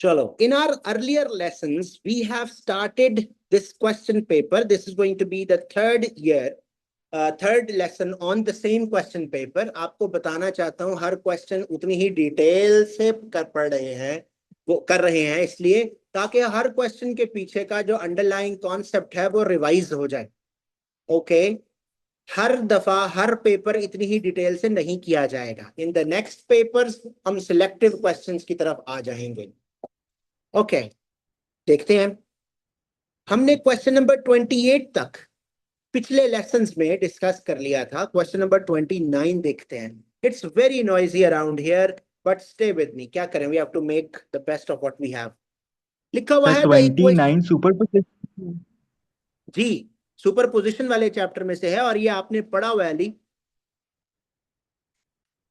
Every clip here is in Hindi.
Chalo, in our earlier lessons, we have started this question paper. This is going to be the third lesson on the same question paper. आपको बताना चाहता हूँ हर क्वेश्चन उतनी ही डिटेल से कर रहे हैं इसलिए ताकि हर क्वेश्चन के पीछे का जो अंडरलाइंग कॉन्सेप्ट है वो रिवाइज हो जाए. ओके, हर दफा हर पेपर इतनी ही डिटेल से नहीं किया जाएगा. इन द नेक्स्ट पेपर्स हम सिलेक्टिव क्वेश्चंस की तरफ आ जाएंगे. ओके, देखते हैं. हमने क्वेश्चन नंबर 28 तक पिछले लेसन्स में डिस्कस कर लिया था. क्वेश्चन नंबर 29 देखते हैं. It's very noisy around here but stay with me. क्या करें, we have to make the best of what we have. लिखा हुआ है 29 सुपरपोजिशन. जी, सुपरपोजिशन वाले चैप्टर में से है और ये आपने पढ़ा हुआ है. Ali,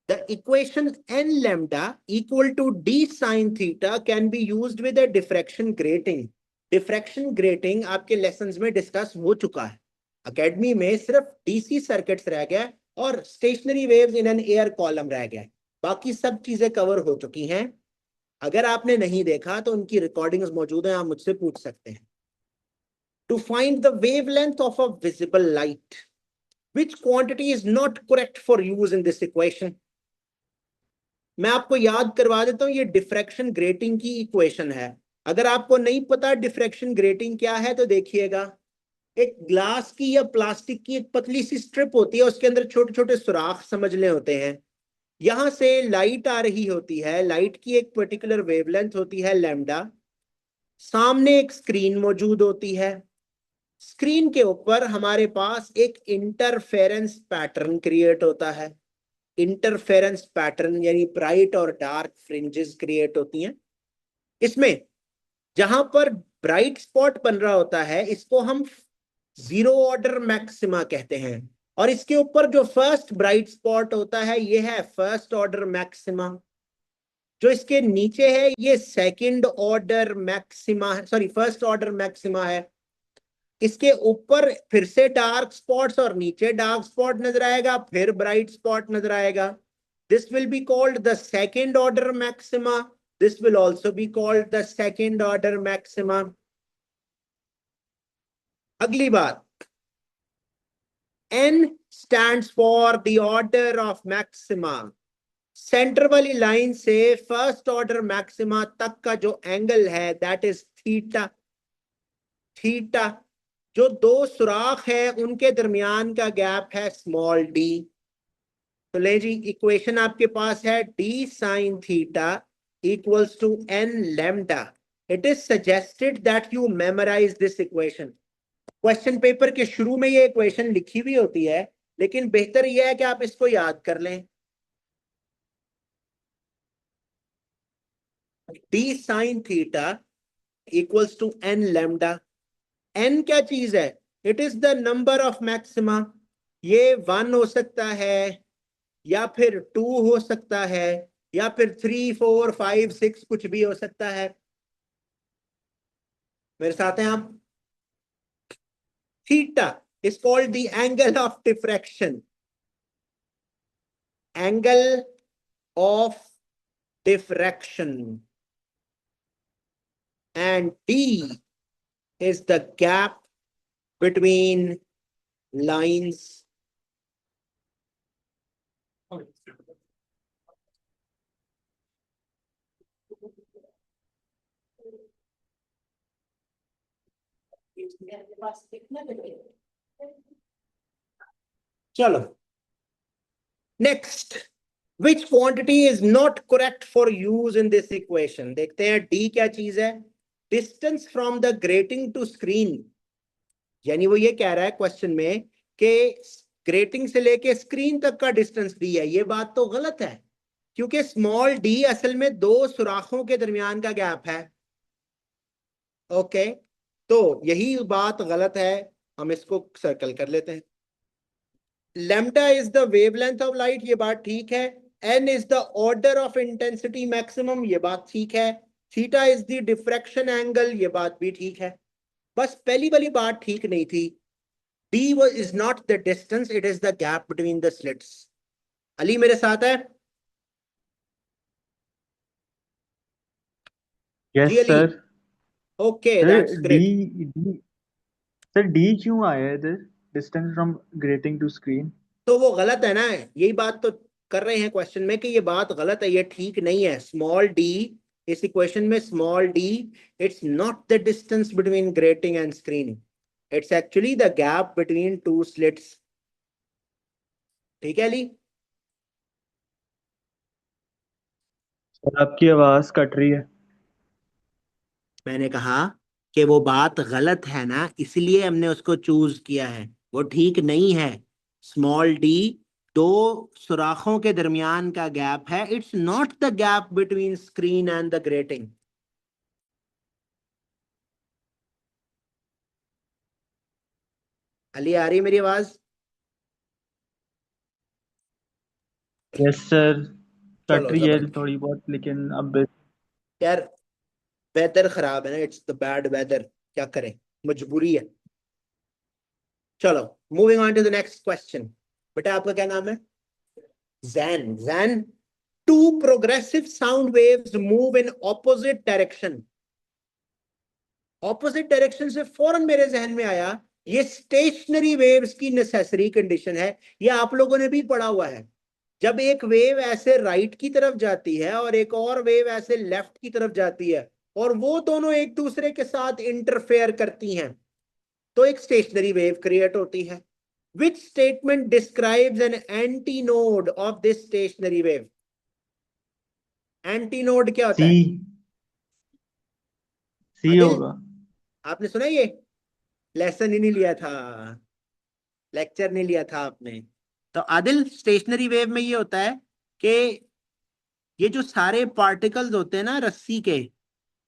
the equation n lambda equal to d sin theta can be used with a diffraction grating. Diffraction grating आपके लेसन्स में डिस्कस हो चुका है. एकेडमी में सिर्फ डीसी सर्किट्स रह गया और stationery waves in an air column रह गया. बाकी सब चीजें कवर हो चुकी हैं. अगर आपने नहीं देखा तो उनकी रिकॉर्डिंग्स मौजूद हैं, आप मुझसे पूछ सकते हैं. To find the wavelength of a visible light, which quantity is not correct for use in this equation. मैं आपको याद करवा देता हूं, ये डिफ्रैक्शन ग्रेटिंग की इक्वेशन है. अगर आपको नहीं पता डिफ्रैक्शन ग्रेटिंग क्या है तो देखिएगा, एक ग्लास की या प्लास्टिक की एक पतली सी स्ट्रिप होती है, उसके अंदर छोटे छोटे सुराख समझने होते हैं. यहां से लाइट आ रही होती है. लाइट की एक पर्टिकुलर वेवलेंथ होती है लैम्डा. सामने एक स्क्रीन मौजूद होती है. स्क्रीन के ऊपर हमारे पास एक इंटरफेरेंस पैटर्न क्रिएट होता है. इंटरफेरेंस पैटर्न यानी ब्राइट और डार्क फ्रिंजेस क्रिएट होती हैं. इसमें जहां पर ब्राइट स्पॉट बन रहा होता है इसको हम जीरो ऑर्डर मैक्सिमा कहते हैं और इसके ऊपर जो फर्स्ट ब्राइट स्पॉट होता है ये है फर्स्ट ऑर्डर मैक्सिमा. जो इसके नीचे है ये second order maxima, sorry first order maxima है. इसके ऊपर फिर से डार्क स्पॉट्स और नीचे डार्क स्पॉट नजर आएगा, फिर ब्राइट स्पॉट नजर आएगा. This will be called the second order maxima. This will also be called the second order maxima. अगली बात, n stands for the order of maxima. Centre वाली लाइन से फर्स्ट ऑर्डर मैक्सिमा तक का जो एंगल है दैट इज थीटा. थीटा, जो दो सुराख है उनके दरमियान का गैप है स्मॉल डी. तो ले जी, इक्वेशन आपके पास है d sin theta equals to n lambda. It is suggested that you memorize this equation. Question paper के शुरू में ये इक्वेशन लिखी हुई होती है, लेकिन बेहतर यह है कि आप इसको याद कर लें. d sin theta equals to n lambda. n क्या चीज है? It is the number of maxima. ये 1 हो सकता है या फिर 2 हो सकता है या फिर 3, 4, 5, 6 कुछ भी हो सकता है. मेरे साथ हैं आप? Theta is called the angle of diffraction. Angle of diffraction. And D is the gap between lines. चलो, next, which quantity is not correct for use in this equation. देखते हैं D क्या चीज है. Distance from the grating to screen, यानी वो ये कह रहा है क्वेश्चन में कि ग्रेटिंग से लेके स्क्रीन तक का डिस्टेंस डी है. ये बात तो गलत है क्योंकि स्मॉल डी असल में दो सुराखों के दरमियान का गैप है. ओके, तो यही बात गलत है, हम इसको सर्कल कर लेते हैं. Lambda is the wavelength of light, ये बात ठीक है. n is the order of intensity maximum, ये बात ठीक है. Theta is the diffraction angle, ये बात भी ठीक है. बस पहली वाली बात ठीक नहीं थी. d is not the distance, it is the gap between the slits. Ali मेरे साथ है? यस जी Ali, sir. Okay sir that's D great. D sir D क्यों आया है इधर? Distance from grating to screen. तो वो गलत है ना, यही बात तो कर रहे हैं क्वेश्चन में कि ये बात गलत है, ये ठीक नहीं है। स्मॉल डी, इस इक्वेशन में small D, it's not the distance between grating and screen, it's actually the gap between two slits. ठीक है अली? सर आपकी आवाज कट रही है। मैंने कहा कि वो बात गलत है ना, इसलिए हमने उसको चूज किया है, वो ठीक नहीं है। स्मॉल डी दो सुराखों के दरमियान का गैप है, it's not the gap between screen and the grating. Ali आ रही मेरी आवाज? Yes sir. कट चलो रही है जबरदस्त। थोड़ी बहुत, लेकिन अब यार वेदर खराब है ना, इट्स द बैड वेदर, क्या करें, मजबूरी है। चलो moving on to the next question. बेटा आपका क्या नाम है? Jain. Jain, two progressive sound waves move in opposite direction. Opposite direction से फौरन मेरे जहन में आया, ये स्टेशनरी वेव्स की नेसेसरी कंडीशन है। ये आप लोगों ने भी पढ़ा हुआ है। जब एक वेव ऐसे राइट की तरफ जाती है और एक और वेव ऐसे लेफ्ट की तरफ जाती है, और वो दोनों एक दूसरे के साथ इंटरफेयर करती हैं, तो एक स्टेशनरी वेव क्रिएट होती है। Which statement describes an anti node of this stationary wave? Anti node क्या होता सी। है? सी आदिल, होगा। आपने सुना ये? लेसन ही नहीं लिया था, लेक्चर नहीं लिया था आपने। तो आदिल, स्टेशनरी वेव में ये होता है कि ये जो सारे पार्टिकल्स होते हैं ना रस्सी के,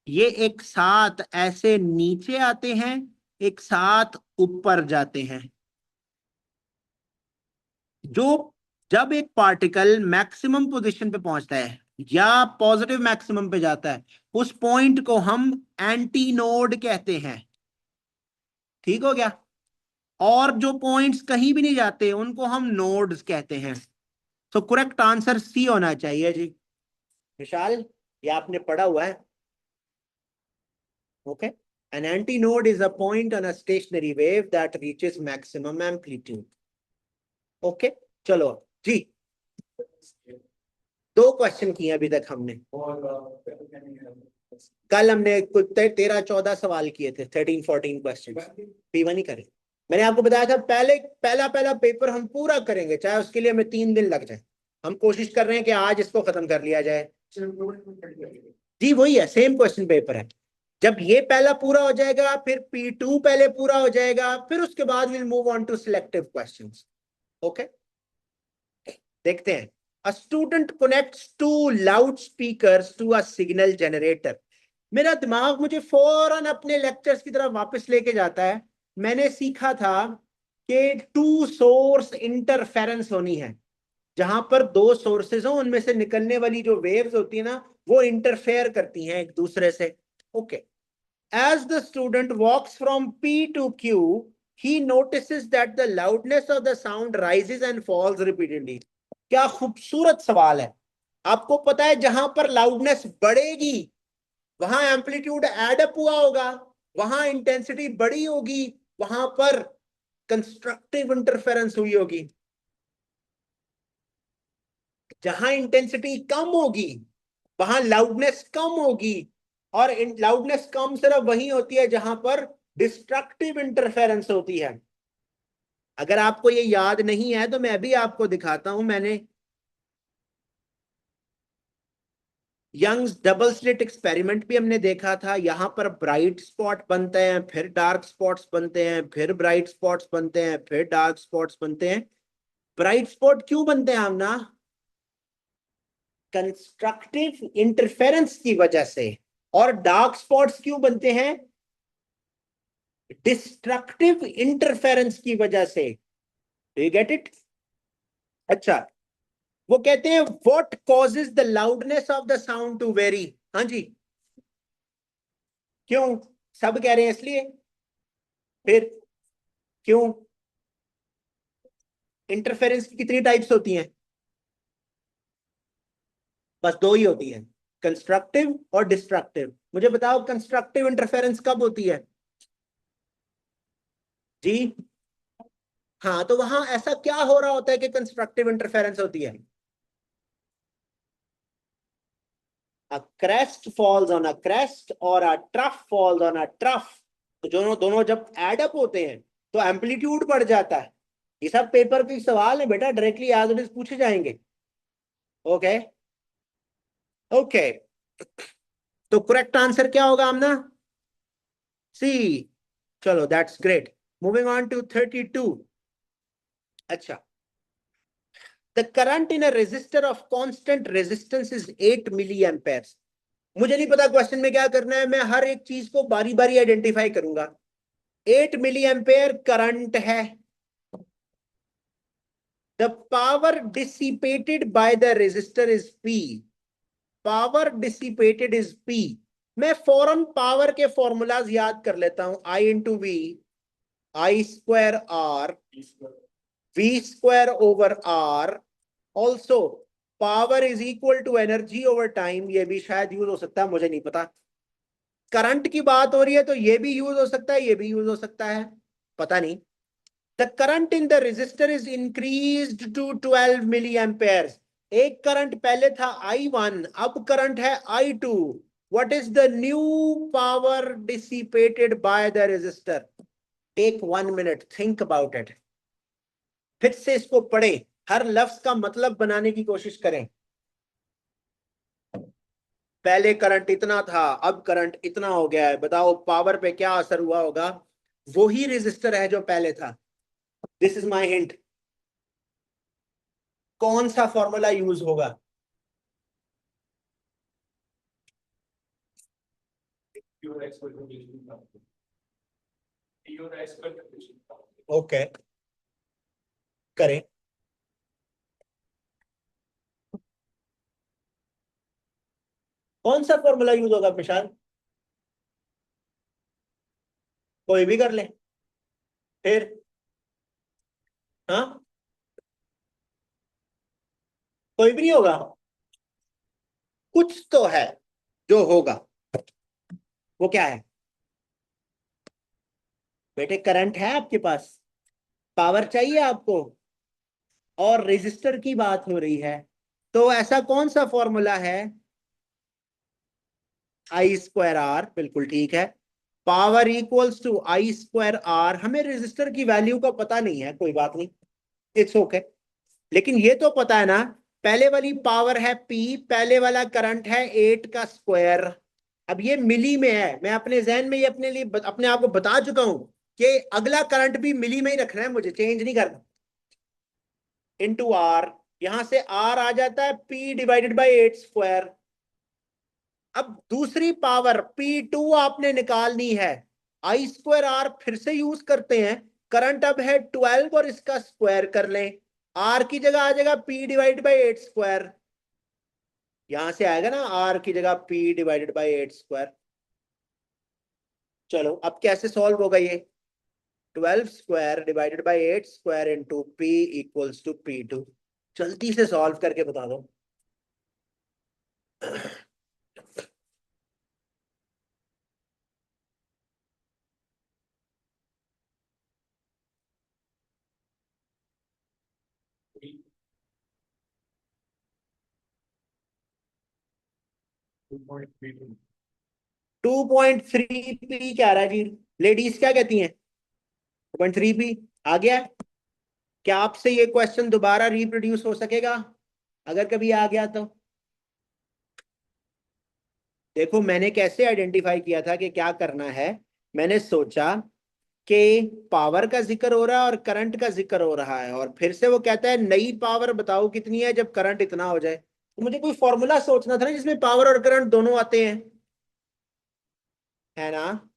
ये एक साथ ऐसे नीचे आते हैं, एक साथ ऊपर जाते हैं। जो जब एक पार्टिकल मैक्सिमम पोजीशन पे पहुंचता है या पॉजिटिव मैक्सिमम पे जाता है, उस पॉइंट को हम एंटी नोड कहते हैं। ठीक हो गया? और जो पॉइंट्स कहीं भी नहीं जाते उनको हम नोड्स कहते हैं। तो करेक्ट आंसर सी होना चाहिए जी। विशाल, ये आपने पढ़ा हुआ है। Okay, an antinode is a point on a stationary wave that reaches maximum amplitude. Okay, चलो जी। दो क्वेश्चन किए अभी तक हमने। कल हमने कुछ 13-14 सवाल किए थे, 13-14 क्वेश्चन। P1 ही करे। मैंने आपको बताया था पहले पहला पहला पेपर हम पूरा करेंगे, चाहे उसके लिए हमें 3 दिन लग जाए। हम कोशिश कर रहे हैं कि आज इसको खत्म कर लिया जाए। जी वही है, सेम क्वेश्चन पेपर है। जब ये पहला पूरा हो जाएगा, फिर P2 पहले पूरा हो जाएगा, फिर उसके बाद will move on to selective questions. Okay, देखते हैं। A student connects two loud speakers to a signal generator. मेरा दिमाग मुझे फौरन अपने लेक्चर्स की तरफ वापस लेके जाता है। मैंने सीखा था कि टू सोर्स इंटरफेरेंस होनी है, जहां पर दो सोर्सेज हो, उनमें से निकलने वाली जो वेव्स होती है ना, वो इंटरफेयर करती हैं एक दूसरे से। Okay, as the student walks from P to Q, he notices that the loudness of the sound rises and falls repeatedly. क्या खूबसूरत सवाल है। आपको पता है जहां पर लाउडनेस बढ़ेगी वहां एम्पलीट्यूड एड अप हुआ होगा, वहां इंटेंसिटी बढ़ी होगी, वहां पर कंस्ट्रक्टिव इंटरफेरेंस हुई होगी। जहां इंटेंसिटी कम होगी वहां लाउडनेस कम होगी, और लाउडनेस कम सिर्फ वही होती है जहां पर डिस्ट्रक्टिव इंटरफेरेंस होती है। अगर आपको ये याद नहीं है तो मैं भी आपको दिखाता हूं। मैंने यंग्स डबल स्लिट एक्सपेरिमेंट भी हमने देखा था। यहां पर ब्राइट स्पॉट बनते हैं, फिर डार्क स्पॉट्स बनते हैं, फिर ब्राइट स्पॉट्स बनते हैं, फिर डार्क स्पॉट्स बनते हैं। ब्राइट स्पॉट क्यों बनते हैं हम ना? कंस्ट्रक्टिव इंटरफेरेंस की वजह से। और डार्क स्पॉट्स क्यों बनते हैं? डिस्ट्रक्टिव इंटरफेरेंस की वजह से। Do you get it? अच्छा, वो कहते हैं what causes the loudness of the sound to vary. हाँ जी, क्यों? सब कह रहे हैं इसलिए। फिर क्यों? इंटरफेरेंस की कितनी टाइप्स होती हैं? बस दो ही होती हैं। कंस्ट्रक्टिव और डिस्ट्रक्टिव। मुझे बताओ कंस्ट्रक्टिव इंटरफेरेंस कब होती है जी? हाँ, तो वहां ऐसा क्या हो रहा होता है कि कंस्ट्रक्टिव इंटरफेरेंस होती है? A crest falls on a crest और a trough falls on a trough। तो दोनों दोनों जब एड अप होते हैं तो एम्पलीट्यूड बढ़ जाता है। ये सब पेपर के सवाल है बेटा, डायरेक्टली एज इट इज पूछे जाएंगे। ओके ओके, तो करेक्ट आंसर क्या होगा आमना? सी। चलो that's great. Moving on to 32। अच्छा, the current in a resistor of constant resistance is 8 milli ampere. मुझे नहीं पता क्वेश्चन में क्या करना है, मैं हर एक चीज को बारी बारी आइडेंटिफाई करूंगा। 8 मिली एम्पेयर करंट है। The power dissipated by the resistor is P. Power dissipated is P. मैं फौरन पावर के फॉर्मूलाज याद कर लेता हूं। I into V, I square R, V square over R. Also power is equal to energy over time, ये भी शायद यूज हो सकता है, मुझे नहीं पता। करंट की बात हो रही है तो ये भी यूज हो सकता है, ये भी यूज हो सकता है, पता नहीं। The current in the resistor is increased to 12 milli ampere. एक करंट पहले था I1, अब करंट है I2। What is the new power dissipated by the resistor? Take 1 minute, think about it. फिर से इसको पढ़े, हर लफ्ज का मतलब बनाने की कोशिश करें। पहले करंट इतना था, अब करंट इतना हो गया है, बताओ पावर पे क्या असर हुआ होगा? वही रेजिस्टर है जो पहले था। This is my hint. कौन सा फॉर्मूला यूज होगा? ओके, करें। कौन सा फॉर्मूला यूज होगा विशाल? कोई भी कर ले। फिर? हाँ, कोई भी नहीं होगा। कुछ तो है जो होगा। वो क्या है बेटे? करंट है आपके पास, पावर चाहिए आपको, और रेजिस्टर की बात हो रही है। तो ऐसा कौन सा फॉर्मूला है? आई स्क्वायर आर, बिल्कुल ठीक है। Power equals to I square R. हमें रेजिस्टर की वैल्यू का पता नहीं है, कोई बात नहीं, इट्स ओके। लेकिन ये तो पता है ना, पहले वाली पावर है पी, पहले वाला करंट है 8 का स्क्वायर। अब ये मिली में है, मैं अपने जहन में ये अपने लिए अपने आप को बता चुका हूं कि अगला करंट भी मिली में ही रखना है, मुझे चेंज नहीं करना। इनटू आर, यहां से आर आ जाता है पी डिवाइडेड बाई 8 स्क्वायर। अब दूसरी पावर P2 आपने निकालनी है। आई स्क्वायर आर फिर से यूज करते हैं। करंट अब है 12 और इसका स्क्वायर कर लें। आर की जगह आ जाएगा P डिवाइड बाई 8 स्क्वायर। यहां से आएगा ना आर की जगह P डिवाइडेड बाई 8 स्क्वायर। चलो अब कैसे सॉल्व होगा ये? 12 square divided by 8 square into P equals to P2। जल्दी से सॉल्व करके बता दो। 2.3 पी क्या रहा है जी? लेडीज क्या कहती हैं? 2.3 पी आ गया। क्या आपसे ये क्वेश्चन दोबारा रिप्रोड्यूस हो सकेगा अगर कभी आ गया तो? देखो मैंने कैसे आइडेंटिफाई किया था कि क्या करना है। मैंने सोचा कि पावर का जिक्र हो रहा है और करंट का जिक्र हो रहा है, और फिर से वो कहता है नई पावर बताओ कितनी है जब करंट इतना हो जाए। तो मुझे कोई फॉर्मूला सोचना था ना जिसमें पावर और करंट दोनों आते हैं, है ना?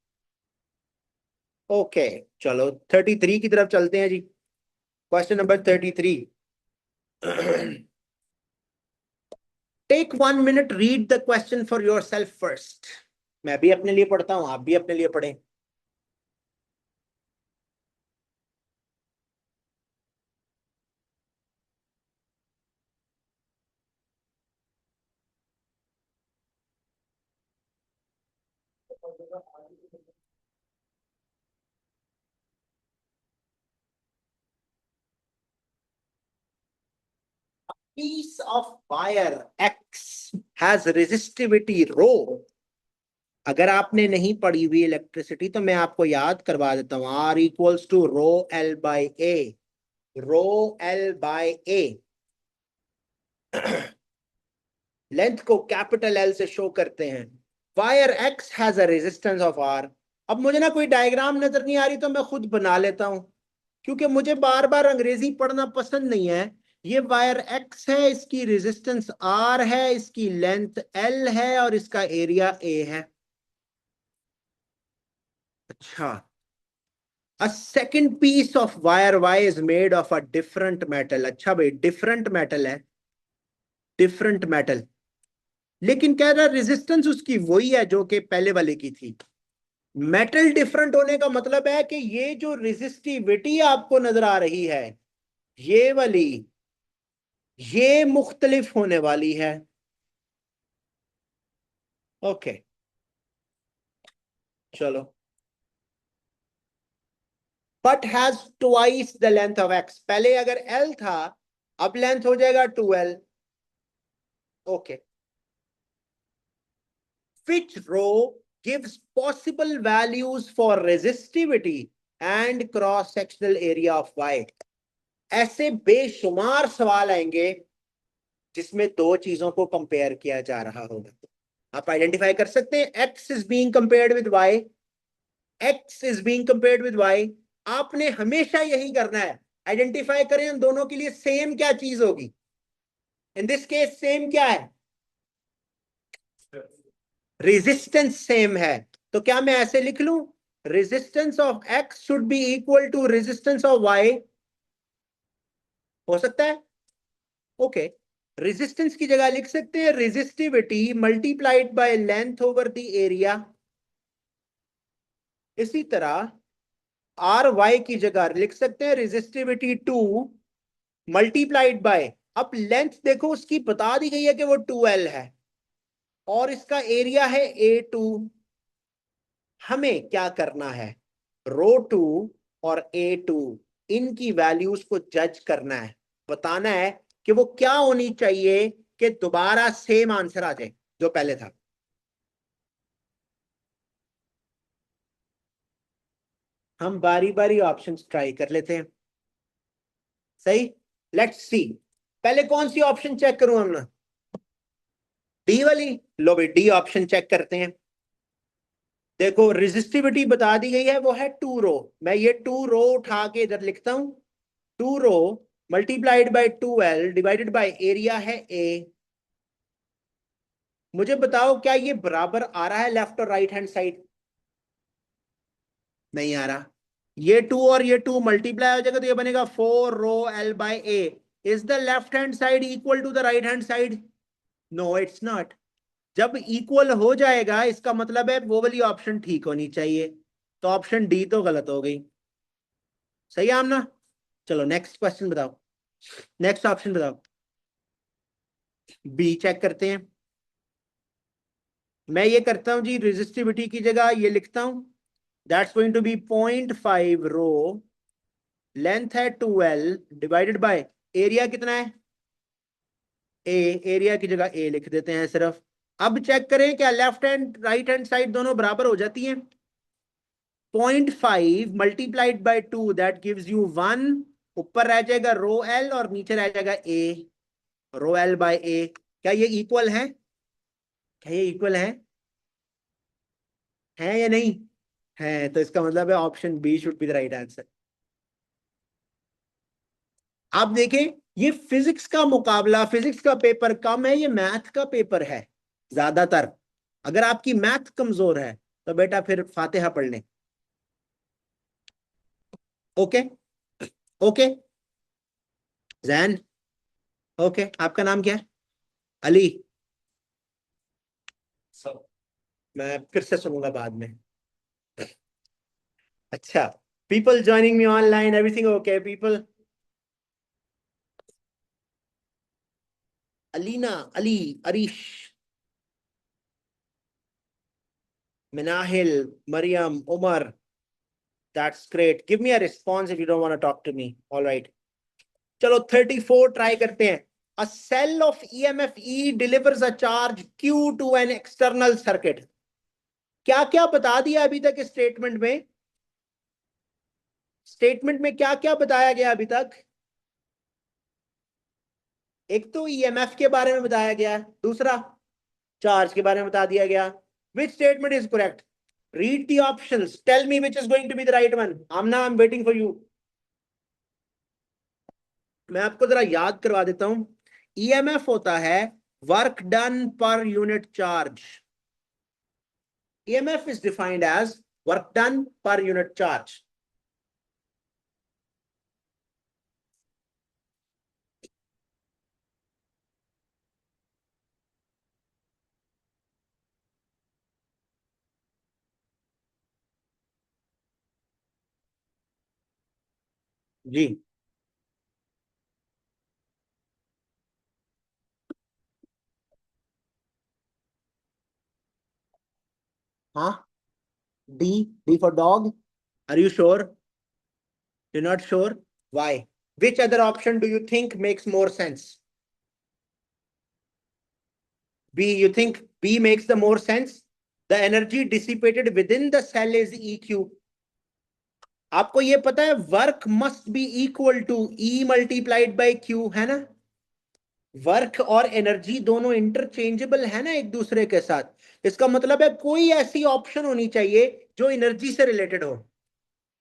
ओके, चलो 33 की तरफ चलते हैं जी। Question number 33। Take 1 minute, read the question for yourself first. मैं भी अपने लिए पढ़ता हूं, आप भी अपने लिए पढ़ें। Piece of wire X has resistivity rho. अगर आपने नहीं पढ़ी हुई इलेक्ट्रिसिटी तो मैं आपको याद करवा देता हूं, R equals to rho L by A, rho L by A. Length को कैपिटल एल से शो करते हैं। Wire X has a resistance of R. अब मुझे ना कोई डायग्राम नजर नहीं आ रही तो मैं खुद बना लेता हूं, क्योंकि मुझे बार बार अंग्रेजी पढ़ना पसंद नहीं है। ये वायर एक्स है, इसकी रेजिस्टेंस आर है, इसकी लेंथ एल है और इसका एरिया ए है। अच्छा, a second piece of wire Y is made of a different metal। अच्छा भाई, डिफरेंट मेटल है, डिफरेंट मेटल, लेकिन कह रहा रेजिस्टेंस उसकी वही है जो कि पहले वाले की थी। मेटल डिफरेंट होने का मतलब है कि ये जो रेजिस्टिविटी आपको नजर आ रही है, ये वाली, ये मुख्तलिफ होने वाली है। ओके, चलो। But has twice the length of x. पहले अगर एल था, अब लेंथ हो जाएगा 2l। Okay, which row gives possible values for resistivity and cross sectional area of Y। ऐसे बेशुमार सवाल आएंगे जिसमें दो चीजों को कंपेयर किया जा रहा होगा। आप आइडेंटिफाई कर सकते हैं, x is being compared with y, x is being compared with y। आपने हमेशा यही करना है, आइडेंटिफाई करें उन दोनों के लिए सेम क्या चीज होगी। इन दिस केस सेम क्या है, रेजिस्टेंस सेम है। तो क्या मैं ऐसे लिख लूं, resistance of X should be equal to resistance of Y. हो सकता है। ओके, रेजिस्टेंस की जगह लिख सकते हैं resistivity multiplied by length over the area. इसी तरह आर वाई की जगह लिख सकते हैं रेजिस्टिविटी 2 मल्टीप्लाइड बाय, अब लेंथ देखो उसकी बता दी गई है कि वो 2l है और इसका एरिया है A2। हमें क्या करना है, रो 2 और A2 इनकी वैल्यूज को जज करना है, बताना है कि वो क्या होनी चाहिए कि दोबारा सेम आंसर आ जाए जो पहले था। हम बारी बारी ऑप्शंस ट्राई कर लेते हैं। सही, लेट्स सी। पहले कौन सी ऑप्शन चेक करूं हम, डी वाली। लो भाई, डी ऑप्शन चेक करते हैं। देखो रेजिस्टिविटी बता दी गई है, वो है 2 रो। मैं ये 2 रो उठा के इधर लिखता हूं, 2 rho multiplied by 2l divided by area है a। मुझे बताओ क्या ये बराबर आ रहा है लेफ्ट और राइट हैंड साइड, नहीं आ रहा। ये 2 और ये 2 मल्टीप्लाई हो जाएगा तो ये बनेगा 4 rho l/a। Is the left hand side equal to the right hand side, no it's not. जब इक्वल हो जाएगा इसका मतलब है वो वाली ऑप्शन ठीक होनी चाहिए, तो ऑप्शन डी तो गलत हो गई। सही है आमना। चलो नेक्स्ट क्वेश्चन बताओ, नेक्स्ट ऑप्शन बताओ। बी चेक करते हैं। मैं ये करता हूं जी, रेजिस्टिविटी की जगह ये लिखता हूं, that's going to be 0.5 rho, length है 2l डिवाइडेड बाय एरिया कितना है ए, एरिया की जगह ए लिख देते हैं सिर्फ। अब चेक करें क्या left hand right hand side दोनों बराबर हो जाती हैं। 0.5 multiplied by 2 that gives you 1। ऊपर रह जाएगा रो एल और नीचे रह जाएगा ए, रो एल बाय ए। क्या ये इक्वल है, क्या ये इक्वल है या नहीं है, तो इसका मतलब है option B should be the right answer. आप देखें, ये फिजिक्स का मुकाबला, फिजिक्स का पेपर कम है, ये मैथ का पेपर है ज्यादातर। अगर आपकी मैथ कमजोर है तो बेटा फिर फातिहा पढ़ लें। Okay, okay Jain, okay. आपका नाम क्या है, अली। सब मैं फिर से सुनूंगा बाद में। अच्छा, people joining me online, everything okay people. Alina, Ali, Arish, Minahil, Mariam, Umar. That's great. Give me a response if you don't want to talk to me. All right. चलो 34 ट्राई करते हैं. A cell of EMF E delivers a charge Q to an external circuit. क्या क्या बता दिया अभी तक इस स्टेटमेंट में? स्टेटमेंट में क्या क्या बताया गया अभी तक? एक तो EMF के बारे में बताया गया, दूसरा चार्ज के बारे में बता दिया गया. Which statement is correct? Read the options. Tell me which is going to be the right one. Amna, I'm waiting for you. मैं आपको जरा याद करवा देता हूं. EMF होता है work done per unit charge. EMF is defined as work done per unit charge. जी हाँ. D for dog. Are you sure? You're not sure? Why? Which other option do you think makes more sense? B. You think B makes the more sense? The energy dissipated within the cell is EQ. आपको ये पता है work must be equal to E multiplied by Q, है ना? वर्क और एनर्जी दोनों इंटरचेंजेबल है ना एक दूसरे के साथ. इसका मतलब है कोई ऐसी ऑप्शन होनी चाहिए जो एनर्जी से रिलेटेड हो,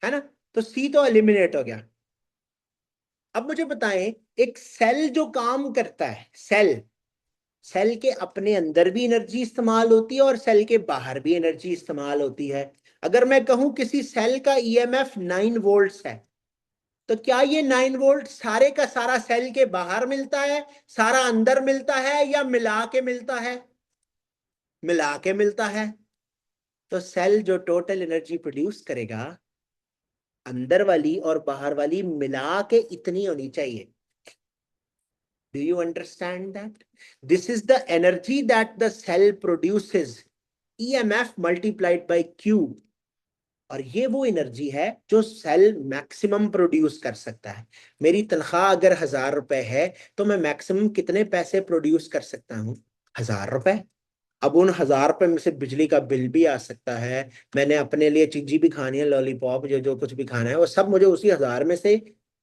है ना? तो सी तो एलिमिनेट हो गया. अब मुझे बताएं, एक सेल जो काम करता है, सेल के अपने अंदर भी एनर्जी इस्तेमाल होती है और सेल के बाहर भी एनर्जी इस्तेमाल होती है. अगर मैं कहूं किसी सेल का EMF 9 वोल्ट्स है, तो क्या ये 9 वोल्ट सारे का सारा सेल के बाहर मिलता है, सारा अंदर मिलता है, या मिला के मिलता है? मिला के मिलता है. तो सेल जो टोटल एनर्जी प्रोड्यूस करेगा, अंदर वाली और बाहर वाली मिला के इतनी होनी चाहिए. Do you understand that? This is the energy that the cell produces. EMF multiplied by Q. और ये वो एनर्जी है जो सेल मैक्सिमम प्रोड्यूस कर सकता है. मेरी तनख्वाह अगर 1000 रुपए है, तो मैं मैक्सिमम कितने पैसे प्रोड्यूस कर सकता हूँ? 1000 रुपए. अब उन 1000 रुपए में से बिजली का बिल भी आ सकता है, मैंने अपने लिए चीजी भी खानी है, लॉलीपॉप जो जो कुछ भी खाना है, वो सब मुझे उसी 1000 में से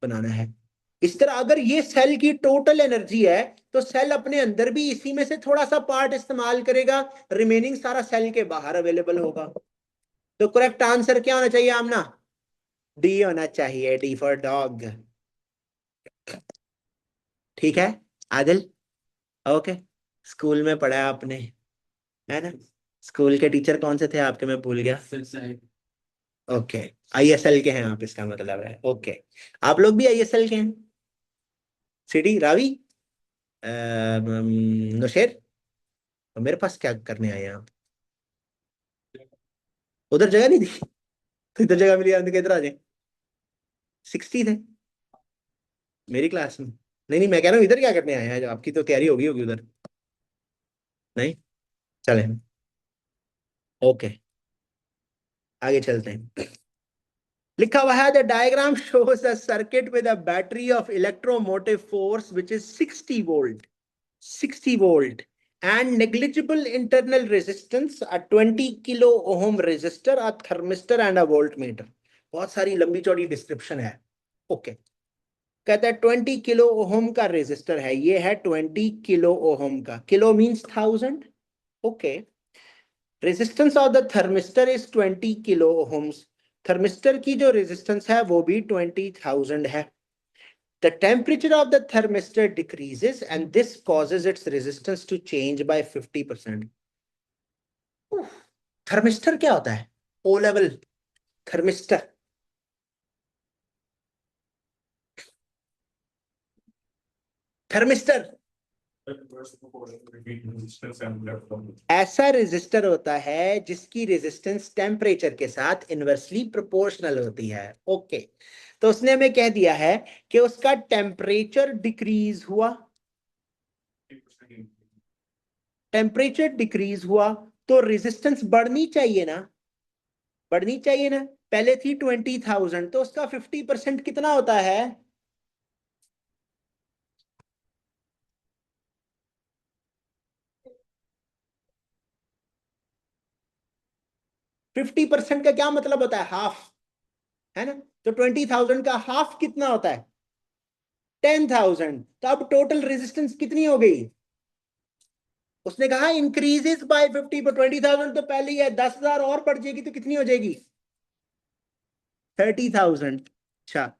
बनाना है. इस तरह अगर ये सेल की टोटल एनर्जी है, तो सेल अपने अंदर भी इसी में से थोड़ा सा पार्ट इस्तेमाल करेगा, रिमेनिंग सारा सेल के बाहर अवेलेबल होगा. तो करेक्ट आंसर क्या होना चाहिए आमना? डी होना चाहिए. D for dog. ठीक है आदिल? ओके. स्कूल में पढ़ा आपने, है ना? स्कूल के टीचर कौन से थे आपके? मैं भूल गया. ओके. ISL के हैं आप, इसका मतलब है. ओके. आप लोग भी ISL के हैं? सिटी रावी, नौशेर, तो मेरे पास क्या करने आए हैं आप? उधर जगह नहीं थी तो इधर जगह मिली, आपने किधर आ जाए? 60 थे मेरी क्लास में. नहीं नहीं, मैं कह रहा हूँ इधर क्या करने आए हैं? जो आपकी तो कैरी होगी होगी उधर. नहीं, चले. ओके, आगे चलते हैं. लिखा हुआ है the diagram shows a circuit with a battery of electromotive force which is 60 volt. 60 volt and negligible internal resistance, a 20 kilo ohm resistor, a thermistor and a voltmeter. बहुत सारी लंबी चौड़ी डिस्क्रिप्शन है. ओके. कहता है 20 किलो ओहम का रेजिस्टर है. ये है 20 किलो ओहम का. Kilo means 1000. Okay. Resistance of the thermistor is 20 kilo ohms. Thermistor की जो रेजिस्टेंस है वो भी 20,000 है. The temperature of the thermistor decreases and this causes its resistance to change by 50%. Thermistor क्या होता है? O level thermistor. थर्मिस्टर ऐसा रेजिस्टर होता है जिसकी रेजिस्टेंस टेम्परेचर के साथ इनवर्सली प्रोपोर्शनल होती है. ओके. तो उसने हमें कह दिया है कि उसका टेम्परेचर डिक्रीज हुआ. टेम्परेचर डिक्रीज हुआ तो रेजिस्टेंस बढ़नी चाहिए ना, बढ़नी चाहिए ना। पहले थी 20,000, तो उसका 50% कितना होता है? 50% का क्या मतलब होता है? हाफ, है ना। तो 20,000 का हाफ कितना होता है? 10,000। तो अब टोटल रेजिस्टेंस कितनी हो गई? उसने कहा इंक्रीजेस बाय 50, पर 20,000 तो पहले ही है, 10,000 और बढ़ जाएगी तो कितनी हो जाएगी? 30,000। अच्छा,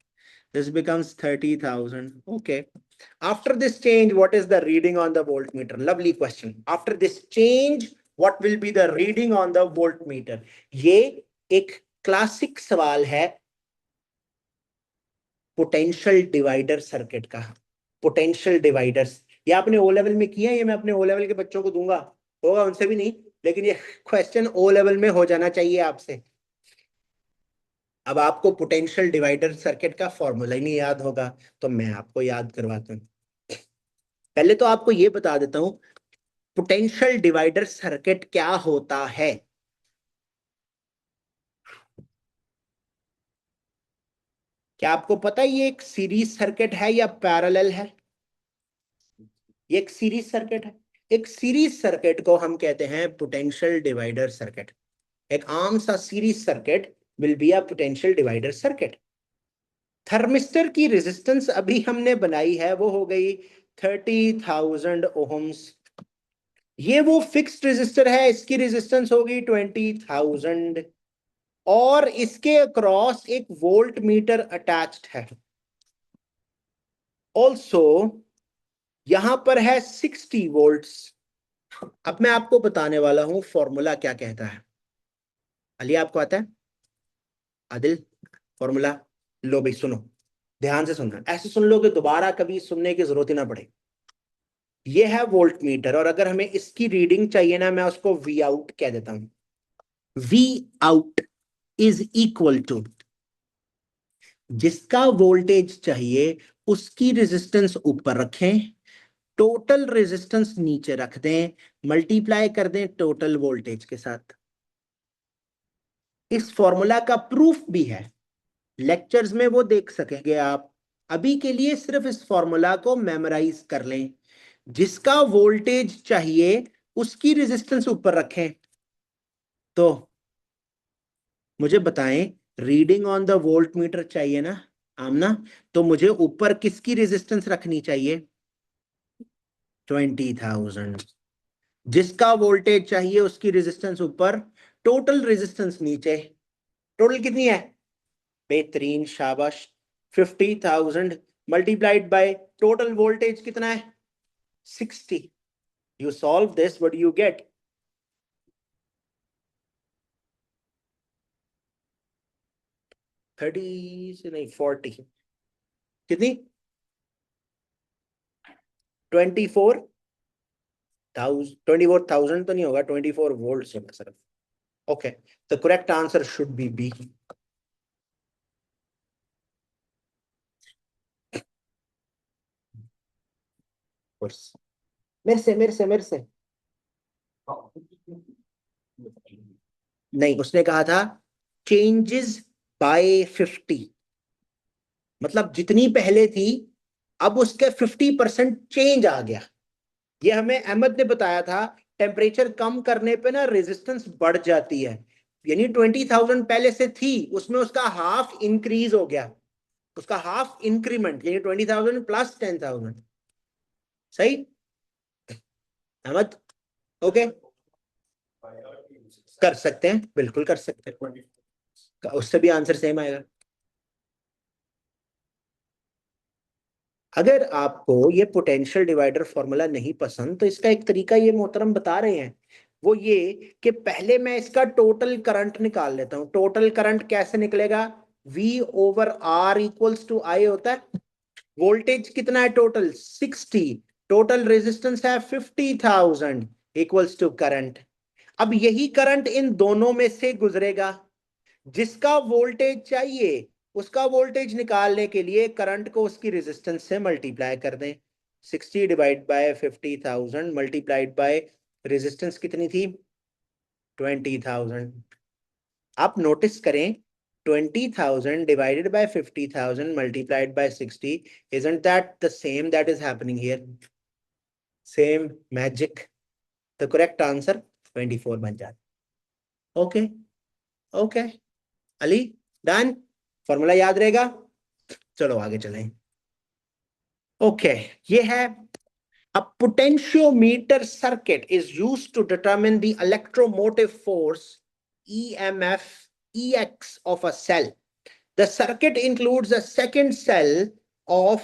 this becomes 30,000. Okay. After this change, what is the reading on the voltmeter? Lovely question. After this change, what will be the reading on the voltmeter? ये एक क्लासिक सवाल है पोटेंशियल डिवाइडर सर्किट का। पोटेंशियल डिवाइडर्स, ये आपने ओ लेवल में किया है, ये मैं अपने ओ लेवल के बच्चों को दूंगा, होगा उनसे भी नहीं, लेकिन ये क्वेश्चन ओ लेवल में हो जाना चाहिए आपसे। अब आपको पोटेंशियल डिवाइडर सर्किट का फॉर्मूला ही नहीं याद होगा, तो मैं आपको याद करवाता हूँ। पहले तो आपको ये बता देता हूं पोटेंशियल डिवाइडर सर्किट क्या होता है। क्या आपको पता है ये एक सीरीज सर्किट है या पैरेलल है? ये एक सीरीज सर्किट है। एक सीरीज सर्किट को हम कहते हैं पोटेंशियल डिवाइडर सर्किट। एक आम सा series circuit will be a potential divider circuit. Thermistor की रेजिस्टेंस अभी हमने बनाई है, वो हो गई 30,000 ओहम्स। ये वो फिक्स्ड रेजिस्टर है, इसकी रेजिस्टेंस होगी 20,000, और इसके अक्रॉस एक वोल्ट मीटर अटैच्ड है। ऑल्सो यहां पर है 60 वोल्ट्स। अब मैं आपको बताने वाला हूं फॉर्मूला क्या कहता है। अली आपको आता है? आदिल, फॉर्मूला लो भाई, सुनो ध्यान से सुनना, ऐसे सुन लो कि दोबारा कभी सुनने की जरूरत ही ना पड़े। ये है वोल्ट मीटर, और अगर हमें इसकी रीडिंग चाहिए ना, मैं उसको वी आउट कह देता हूं। V out is equal to, जिसका वोल्टेज चाहिए उसकी रेजिस्टेंस ऊपर रखें, टोटल रेजिस्टेंस नीचे रख दें, मल्टीप्लाई कर दें टोटल वोल्टेज के साथ। इस फॉर्मूला का प्रूफ भी है, लेक्चर्स में वो देख सकेंगे आप। अभी के लिए सिर्फ इस फॉर्मूला को मेमोराइज कर लें। जिसका वोल्टेज चाहिए उसकी रेजिस्टेंस ऊपर रखें। तो मुझे बताएं, reading on the volt meter चाहिए ना आमना, तो मुझे ऊपर किसकी रेजिस्टेंस रखनी चाहिए? 20,000। जिसका वोल्टेज चाहिए उसकी रेजिस्टेंस ऊपर, टोटल रेजिस्टेंस नीचे। टोटल कितनी है? बेहतरीन, शाबाश। 50,000 मल्टीप्लाइड बाय टोटल वोल्टेज कितना है? 60। You solve this, what do you gate? 30 से नहीं, 40। कितनी? 24,000 तो नहीं होगा, 24 वोल्ट होगा सिर्फ। Okay, the correct answer should be B. मेरे से नहीं, उसने कहा था चेंजेस बाय 50, मतलब जितनी पहले थी अब उसके 50% चेंज आ गया। ये हमें अहमद ने बताया था, टेम्परेचर कम करने पे ना रेजिस्टेंस बढ़ जाती है। यानी 20,000 पहले से थी, उसमें उसका हाफ इंक्रीज हो गया, उसका हाफ इंक्रीमेंट, यानी 20,000 प्लस 10,000। सही अहमद? ओके, कर सकते हैं, बिल्कुल कर सकते हैं, उससे भी आंसर सेम आएगा। अगर आपको ये पोटेंशियल डिवाइडर फॉर्मूला नहीं पसंद, तो इसका एक तरीका ये मोहतरम बता रहे हैं, वो ये कि पहले मैं इसका टोटल करंट निकाल लेता हूं। टोटल करंट कैसे निकलेगा? V over R equals to I होता है। वोल्टेज कितना है? टोटल 60, टोटल रेजिस्टेंस है 50,000 इक्वल्स टू करंट। अब यही करंट इन दोनों में से गुजरेगा। जिसका वोल्टेज चाहिए उसका वोल्टेज निकालने के लिए करंट को उसकी रेजिस्टेंस से मल्टीप्लाई कर दें। 60 divide by 50,000 multiplied by resistance कितनी थी? 20,000। आप नोटिस करें 20,000 divided by 50,000 multiplied by 60, isn't that the same that is happening here? Same magic. The correct answer 24 बन जाता। Okay okay Ali, done, formula याद रहेगा। चलो आगे चलें। ओके, ये है a potentiometer circuit is used to determine the electromotive force EMF EX of a cell. The circuit includes a second cell of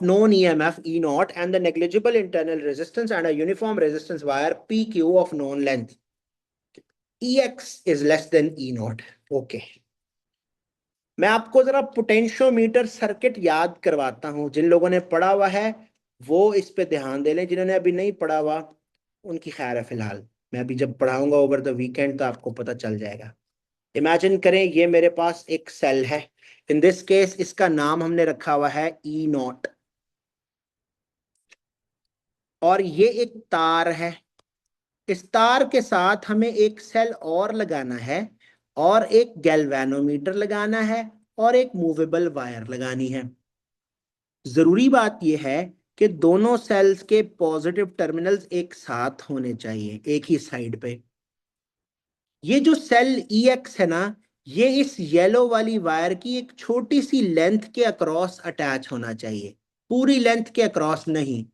known EMF E naught and the negligible internal resistance and a uniform resistance wire PQ of known length. EX is less than E naught. Okay. मैं आपको जरा पोटेंशियोमीटर सर्किट याद करवाता हूं। जिन लोगों ने पढ़ा हुआ है वो इस पे ध्यान दे लें, जिन्होंने अभी नहीं पढ़ा हुआ उनकी खैर है। फिलहाल मैं अभी जब पढ़ाऊंगा ओवर द वीकेंड तो आपको पता चल जाएगा। इमेजिन करें ये मेरे पास एक सेल है। इन दिस केस इसका नाम हमने रखा हुआ है ई नॉट, और ये एक तार है। इस तार के साथ हमें एक सेल और लगाना है, और एक गैल्वेनोमीटर लगाना है, और एक मूवेबल वायर लगानी है। जरूरी बात यह है कि दोनों सेल्स के पॉजिटिव टर्मिनल्स एक साथ होने चाहिए, एक ही साइड पे। ये जो सेल EX है ना, ये इस येलो वाली वायर की एक छोटी सी लेंथ के अक्रॉस अटैच होना चाहिए, पूरी लेंथ के अक्रॉस नहीं।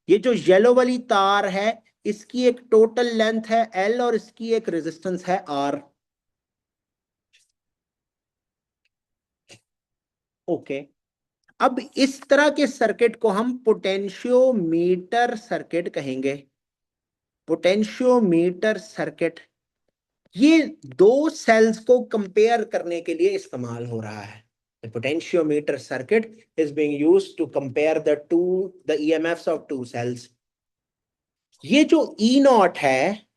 ये जो येलो वाली तार है इसकी एक टोटल लेंथ है L और इसकी एक रेजिस्टेंस है R। ओके, अब इस तरह के सर्किट को हम पोटेंशियोमीटर सर्किट कहेंगे। पोटेंशियोमीटर सर्किट ये दो सेल्स को कंपेयर करने के लिए इस्तेमाल हो रहा है। The potentiometer circuit is being used to compare the EMFs of two cells. ये जो E नॉट है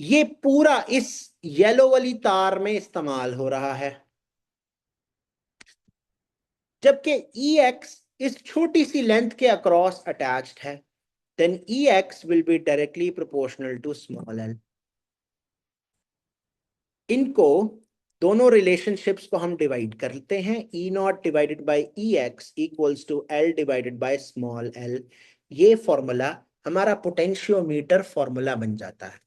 ये पूरा इस येलो वाली तार में इस्तेमाल हो रहा है, जबकि EX इस छोटी सी लेंथ के अक्रॉस अटैच्ड है। Then EX will be directly proportional to small l. इनको दोनों रिलेशनशिप्स को हम डिवाइड करते हैं। E naught divided by EX equals to L divided by small l। ये फॉर्मूला हमारा पोटेंशियोमीटर फॉर्मूला बन जाता है।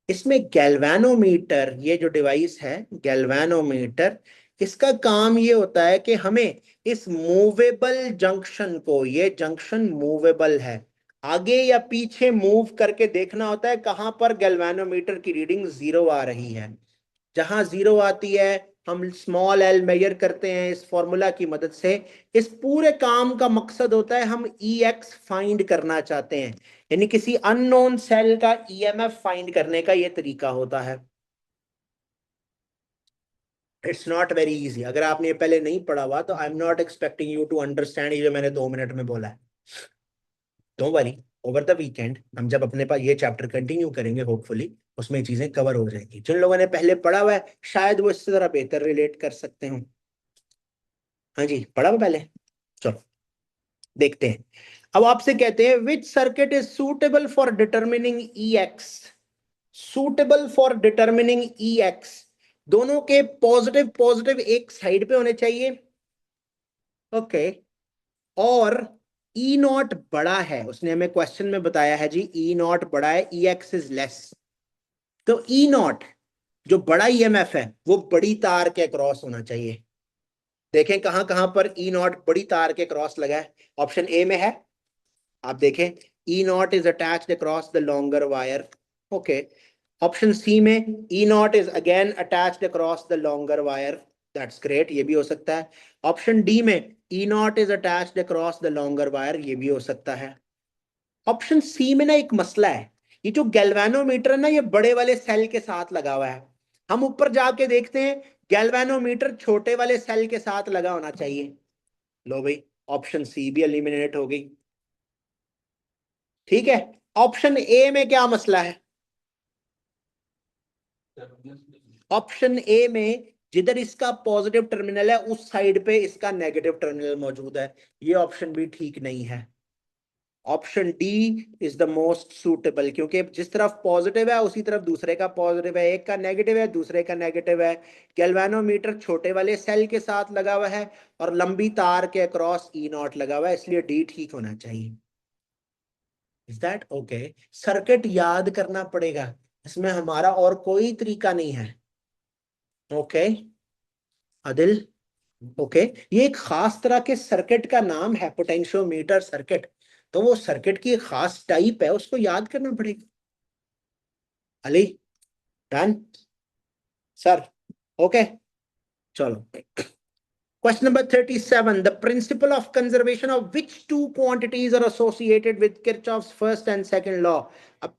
इसमें गैल्वेनोमीटर, ये जो डिवाइस है गैल्वेनोमीटर, इसका काम ये होता है कि हमें इस मूवेबल जंक्शन को, ये जंक्शन मूवेबल है, आगे या पीछे मूव करके देखना होता है कहां पर गैल्वेनोमीटर की रीडिंग 0 आ रही है। जहां 0 आती है हम स्मॉल l मेजर करते हैं इस फॉर्मूला की मदद से। इस पूरे काम का मकसद होता है हम EX फाइंड करना चाहते हैं, यानी किसी अननोन सेल का EMF फाइंड करने का ये तरीका होता है। It's not very easy. अगर आपने ये पहले नहीं पढ़ा हुआ तो I am not expecting you to understand ये जो मैंने 2 मिनट में बोला है। Don't worry, over the weekend हम जब अपने पास ये चैप्टर कंटिन्यू करेंगे होपफुली उसमें चीजें कवर हो जाएंगी। जिन लोगों ने पहले पढ़ा हुआ है शायद वो इससे जरा बेहतर रिलेट कर सकते हो। हाँ जी, पढ़ा हुआ पहले, चलो देखते हैं। अब आपसे कहते हैं विच circuit is suitable for determining EX। Suitable for determining EX, दोनों के पॉजिटिव पॉजिटिव एक साइड पे होने चाहिए। ओके, और E नॉट बड़ा है, उसने हमें क्वेश्चन में बताया है जी E नॉट बड़ा है, EX इज लेस। तो E नॉट जो बड़ा EMF है वो बड़ी तार के क्रॉस होना चाहिए। देखें कहां कहां पर E नॉट बड़ी तार के क्रॉस लगा है। ऑप्शन ए में है, आप देखें E naught is attached across the longer wire. Okay, option C में E naught is again attached across the longer wire. That's great, ये भी हो सकता है। ऑप्शन डी में E naught is attached across the longer wire, ये भी हो सकता है। ऑप्शन सी में ना एक मसला है, ये जो गैल्वेनोमीटर है ना ये बड़े वाले सेल के साथ लगा हुआ है। हम ऊपर जाके देखते हैं गैल्वेनोमीटर छोटे वाले सेल के साथ लगा होना चाहिए। लो भाई, ऑप्शन सी भी एलिमिनेट हो गई। ठीक है, ऑप्शन ए में क्या मसला है? ऑप्शन ए में जिधर इसका पॉजिटिव टर्मिनल है उस साइड पे इसका नेगेटिव टर्मिनल मौजूद है। ये ऑप्शन भी ठीक नहीं है। Option D is the most suitable, क्योंकि जिस तरफ पॉजिटिव है उसी तरफ दूसरे का पॉजिटिव है, एक का नेगेटिव है दूसरे का नेगेटिव है। गैल्वेनोमीटर छोटे वाले सेल के साथ लगा हुआ है और लंबी तार के अक्रॉस ई नॉट लगा हुआ है, इसलिए डी ठीक होना चाहिए। Is that okay? सर्किट याद करना पड़ेगा, इसमें हमारा और कोई तरीका नहीं है। ओके आदिल, ओके ये एक खास तरह के सर्किट का नाम है, पोटेंशियोमीटर सर्किट, तो वो सर्किट की एक खास टाइप है, उसको याद करना पड़ेगा। अली डन सर, ओके चलो। Question number 37. The principle of conservation of which two quantities are associated with Kirchhoff's first and second law? अब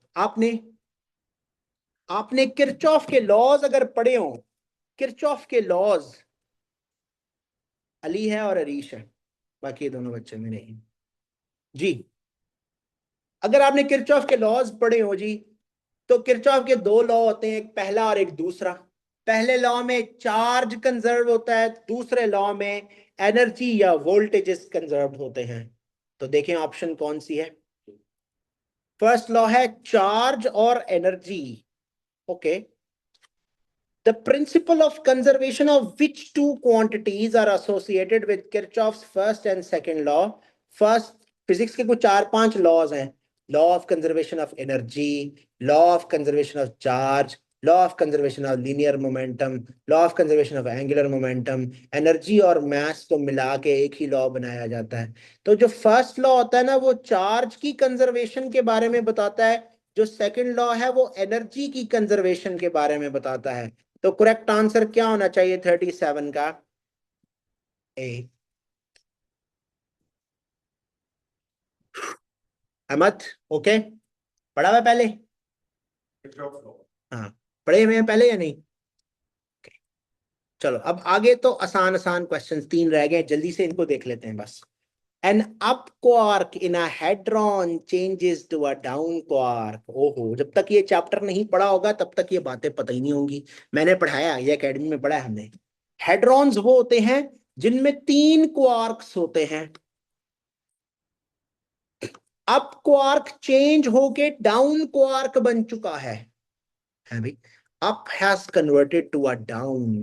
आपने किरचॉफ के लॉज अगर पढ़े हो, किरचॉफ के लॉज, अली है और अरीश है, बाकी दोनों बच्चे मेरे हैं जी। अगर आपने किरचॉफ के लॉज पढ़े हो जी, तो किरचॉफ के दो लॉ होते हैं, एक पहला और एक दूसरा। पहले लॉ में चार्ज कंजर्व होता है, दूसरे लॉ में एनर्जी या वोल्टेजेस कंजर्व होते हैं। तो देखें ऑप्शन कौन सी है। फर्स्ट लॉ है चार्ज और energy. Okay, the principle of conservation of which two quantities are associated with Kirchhoff's first and second law? First, physics के कुछ 4-5 लॉज हैं। Law of conservation of energy, law of conservation of charge, law of conservation of linear momentum, law of conservation of angular momentum. Energy और मास को मिला के एक ही लॉ बनाया जाता है। तो जो फर्स्ट लॉ होता है ना, वो चार्ज की कंजर्वेशन के बारे में बताता है, जो सेकंड लॉ है वो एनर्जी की कंजर्वेशन के बारे में बताता है। तो करेक्ट आंसर क्या होना चाहिए 37 का? ए। अहमद ओके, पढ़ा हुआ पहले? हाँ, पढ़े हुए हैं पहले या नहीं? Okay. चलो अब आगे तो आसान आसान क्वेश्चंस 3 रह गए, जल्दी से इनको देख लेते हैं बस। An up quark in a hadron changes to a down quark. ओहो, जब तक ये चैप्टर नहीं पढ़ा होगा तब तक ये बातें पता ही नहीं होंगी। मैंने पढ़ाया, ये एकेडमी में पढ़ा है हमने। हेड्रॉन्स वो होते हैं जिनमें 3 क्वार्क्स होते हैं। अप क्वार्क चेंज होके डाउन क्वार्क बन चुका है भाई। Up has converted to a down.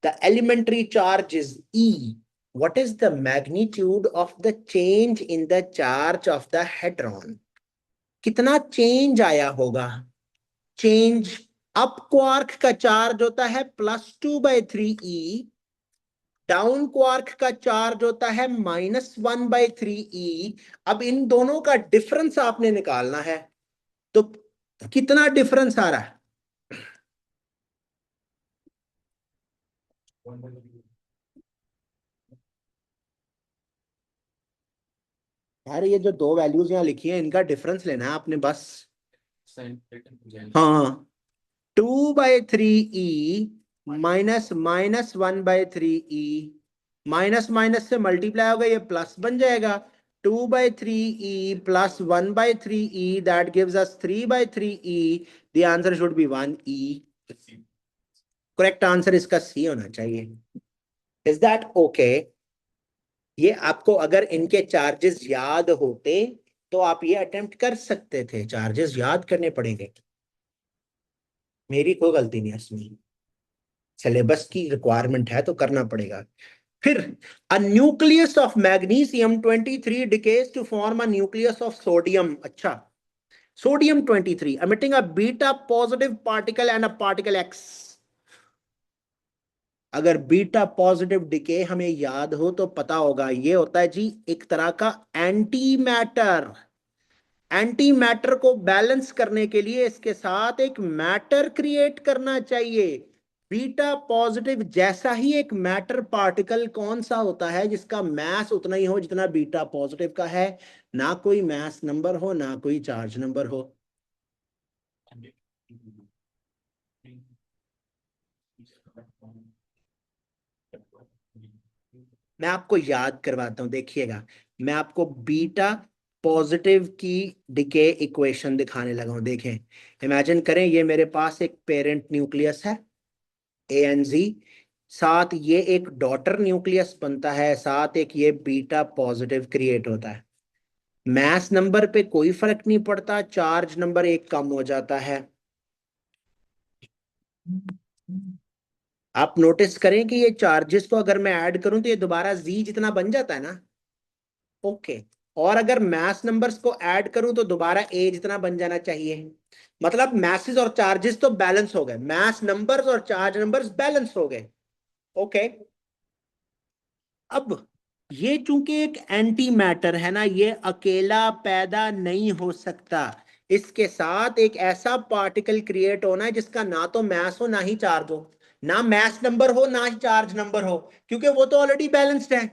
The elementary charge is E. What is the magnitude of the change in the charge of the hadron? कितना चेंज आया होगा? चेंज, अप क्वार्क का चार्ज होता है +2/3e, डाउन क्वार्क का चार्ज होता है -1/3e। अब इन दोनों का डिफरेंस आपने निकालना है, तो कितना डिफरेंस आ रहा है? यार ये जो दो वैल्यूज यहाँ लिखी है इनका डिफरेंस लेना है आपने बस। हाँ, 2/3e -1/3e, माइनस माइनस से मल्टीप्लाई होगा, ये प्लस बन जाएगा। 2/3e plus 1/3e, that gives us 3/3e। The answer should B 1e। Correct answer इसका सी होना चाहिए। Is that okay? ये आपको अगर इनके चार्जेस याद होते तो आप ये अटेम्प्ट कर सकते थे, चार्जेस याद करने पड़ेंगे। मेरी कोई गलती नहीं है इसमें, सिलेबस की रिक्वायरमेंट है तो करना पड़ेगा। फिर a nucleus of magnesium 23 decays to form a nucleus of sodium. अच्छा, sodium 23 emitting a beta positive particle and a particle X. अगर बीटा पॉजिटिव डिके हमें याद हो तो पता होगा, ये होता है जी एक तरह का एंटी मैटर। एंटी मैटर को बैलेंस करने के लिए इसके साथ एक मैटर क्रिएट करना चाहिए। बीटा पॉजिटिव जैसा ही एक मैटर पार्टिकल कौन सा होता है जिसका मास उतना ही हो जितना बीटा पॉजिटिव का है, ना कोई मास नंबर हो ना कोई चार्ज नंबर हो। मैं आपको याद करवाता हूं, देखिएगा। मैं आपको बीटा पॉजिटिव की डिके इक्वेशन दिखाने लगा हूं, देखें। इमेजिन करें ये मेरे पास एक पेरेंट न्यूक्लियस है ANZ, साथ ये एक डॉटर न्यूक्लियस बनता है, साथ एक ये बीटा पॉजिटिव क्रिएट होता है। मैथ नंबर पे कोई फर्क नहीं पड़ता, चार्ज नंबर एक कम हो जाता है। आप नोटिस करें कि ये चार्जेस को अगर मैं ऐड करूं तो ये दोबारा जी जितना बन जाता है ना। ओके। और अगर मैथ नंबर्स को ऐड करूं तो दोबारा ए जितना बन जाना चाहिए। मतलब मैसेज और चार्जेस तो बैलेंस हो गए, मैथ नंबर्स और चार्ज नंबर्स बैलेंस हो गए। ओके। अब ये चूंकि एक एंटी मैटर है ना, ये अकेला पैदा नहीं हो सकता। इसके साथ एक ऐसा पार्टिकल क्रिएट होना है जिसका ना तो मैस हो ना ही चार्ज हो, ना मैस नंबर हो ना ही चार्ज नंबर हो, क्योंकि वो तो ऑलरेडी बैलेंस्ड है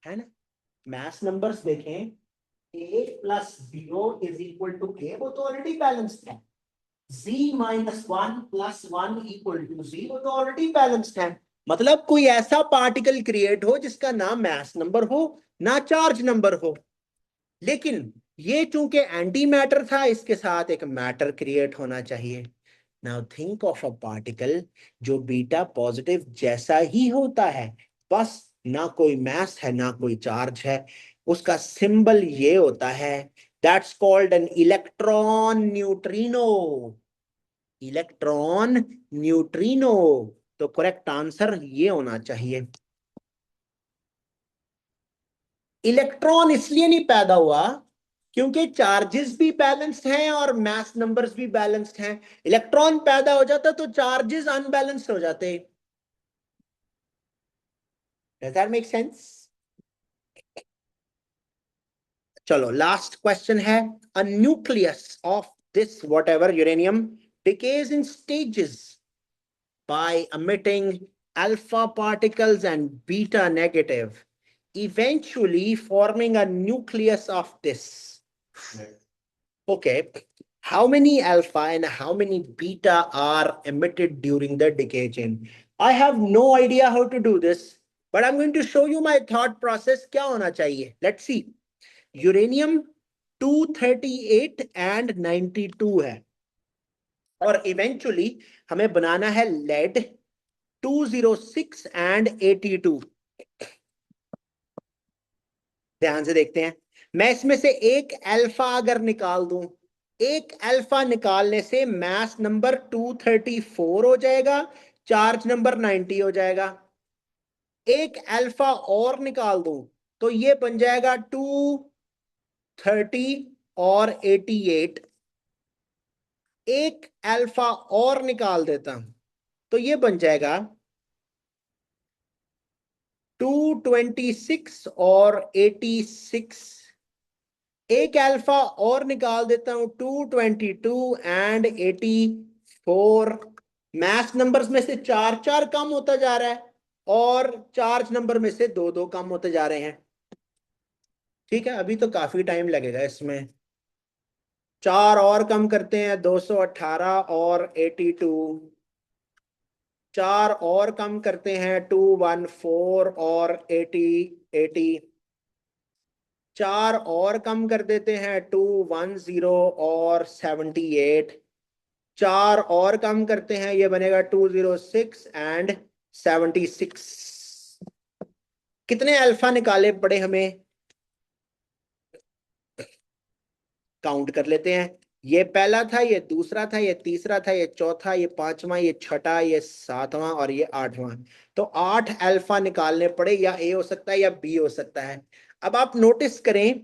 ना। मैस नंबर्स देखें, a plus zero is equal to A, वो तो ऑलरेडी बैलेंस्ड है। z minus one plus one equal to Z, वो तो ऑलरेडी बैलेंस्ड है। मतलब कोई ऐसा पार्टिकल क्रिएट हो जिसका ना मैस नंबर हो ना चार्ज नंबर हो। लेकिन ये चूंकि एंटी मैटर था, इसके साथ एक मैटर क्रिएट होना चाहिए। Now think of a particle जो बीटा पॉजिटिव जैसा ही होता है, बस ना कोई मैस है ना कोई चार्ज है। उसका सिंबल ये होता है, that's called an electron neutrino. Electron neutrino. तो करेक्ट आंसर ये होना चाहिए। इलेक्ट्रॉन इसलिए नहीं पैदा हुआ क्योंकि चार्जेस भी बैलेंस्ड हैं और मास नंबर्स भी बैलेंस्ड हैं। इलेक्ट्रॉन पैदा हो जाता तो चार्जेस अनबैलेंस्ड हो जाते। Does that make sense? चलो लास्ट क्वेश्चन है। A nucleus of this what ever uranium decays in stages by emitting alpha particles and beta negative, eventually forming a nucleus of this. Okay, how many alpha and how many beta are emitted during the decay chain? I have no idea how to do this, but I'm going to show you my thought process. क्या होना चाहिए? Let's see. Uranium 238 and 92 है, और इवेंचुअली हमें बनाना है लेड 206 एंड 82। ध्यान से देखते हैं। मैं इसमें से एक अल्फा अगर निकाल दूं, एक अल्फा निकालने से मास नंबर 234 हो जाएगा, चार्ज नंबर 90 हो जाएगा। एक अल्फा और निकाल दूं तो ये बन जाएगा 230 और 88। एक अल्फा और निकाल देता हूं तो ये बन जाएगा 226 और 86। एक अल्फा और निकाल देता हूं 222 एंड 84। मैथ नंबर्स में से चार चार कम होता जा रहा है और चार्ज नंबर में से दो दो कम होते जा रहे हैं। ठीक है, अभी तो काफी टाइम लगेगा इसमें। चार और कम करते हैं, 218 और 82। चार और कम करते हैं, 214 और 80। चार और कम कर देते हैं, 210 और 78। चार और कम करते हैं, ये बनेगा 206 एंड 76। कितने अल्फा निकाले पड़े हमें? काउंट कर लेते हैं। ये पहला था, ये दूसरा था, ये तीसरा था, ये चौथा, ये पांचवा, ये छठा, ये सातवां और ये आठवां। तो 8 अल्फा निकालने पड़े, या ए हो सकता है या बी हो सकता है। अब आप नोटिस करें,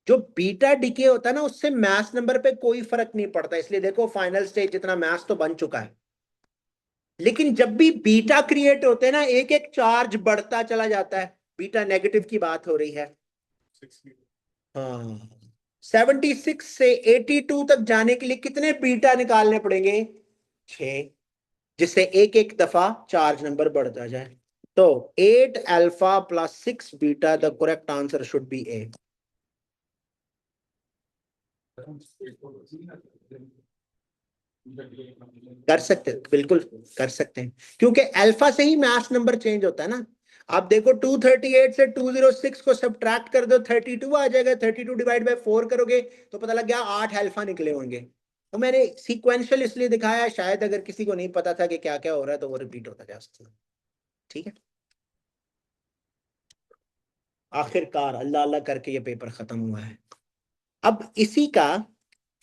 जो बीटा डिके होता है ना, उससे मास नंबर पे कोई फर्क नहीं पड़ता। इसलिए देखो फाइनल स्टेज जितना मास तो बन चुका है, लेकिन जब भी बीटा क्रिएट होते हैं ना, एक एक चार्ज बढ़ता चला जाता है। बीटा नेगेटिव की बात हो रही है। हाँ, 76 से 82 तक जाने के लिए कितने बीटा निकालने पड़ेंगे? 6, जिससे एक एक दफा चार्ज नंबर बढ़ता जाए। तो 8 alpha plus 6 beta, the correct answer should be A. कर सकते हैं, बिल्कुल कर सकते हैं, क्योंकि अल्फा से ही मास नंबर चेंज होता है ना। आप देखो 238 से 206 को सब्ट्रैक्ट कर दो, 32 आ जाएगा। 32 डिवाइड बाय 4 करोगे तो पता लग गया 8 अल्फा निकले होंगे। तो मैंने सीक्वेंशियल इसलिए दिखाया, शायद अगर किसी को नहीं पता था कि क्या क्या हो रहा है तो वो रिपीट होता जा सकता है। ठीक है। आखिरकार अल्लाह अल्लाह करके ये पेपर खत्म हुआ है। अब इसी का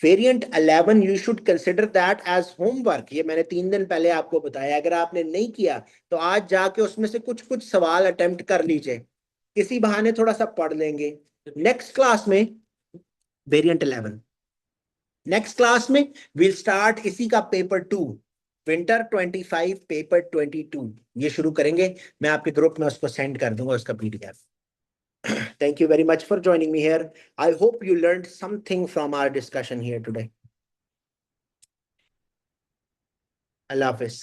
variant 11 you should consider that as homework. ये मैंने 3 दिन पहले आपको बताया, अगर आपने नहीं किया तो आज जाके उसमें से कुछ कुछ सवाल अटेम्प्ट कर लीजिए, किसी बहाने थोड़ा सा पढ़ लेंगे। नेक्स्ट क्लास में वेरिएंट 11, नेक्स्ट क्लास में विल स्टार्ट इसी का पेपर 2, विंटर 25 पेपर 22 ये शुरू करेंगे। मैं आपके ग्रुप में उसको सेंड कर दूंगा उसका PDF. Thank you very much for joining me here. I hope you learned something from our discussion here today. Allah Hafiz.